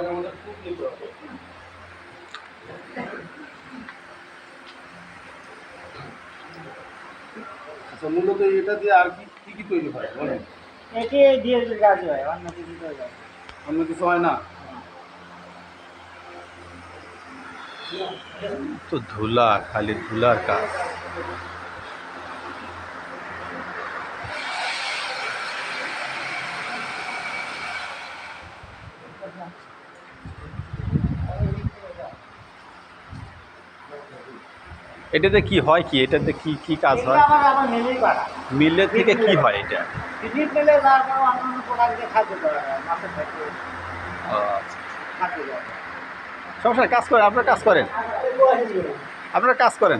আগে আমাদের খুব নিতে হবে। আচ্ছা, মূলত এটা দিয়ে আর কি কি তৈরি হয় বলেন? এটি দিয়ে কাজ হয়, অন্য কিছু তো হয় না। অন্য কিছু হয় না? তো ধুলা, খালি ধুলার কাজ। এটাতে কি হয়, কি এটাতে কি কি কাজ এগুলো হয়? আবার মিলেই করা। মিলের থেকে কি হয় এটা? ফিড মিলে তারপর অন্যান্য প্রোডাক্ট দিয়ে খাদ্য করা হয়, মাছের ফ্যাক্টরি ও আচ্ছা, খাদ্য করা হয়। সমস্যা নাই, কাজ করেন, আপনারা কাজ করেন, আপনারা কাজ করেন।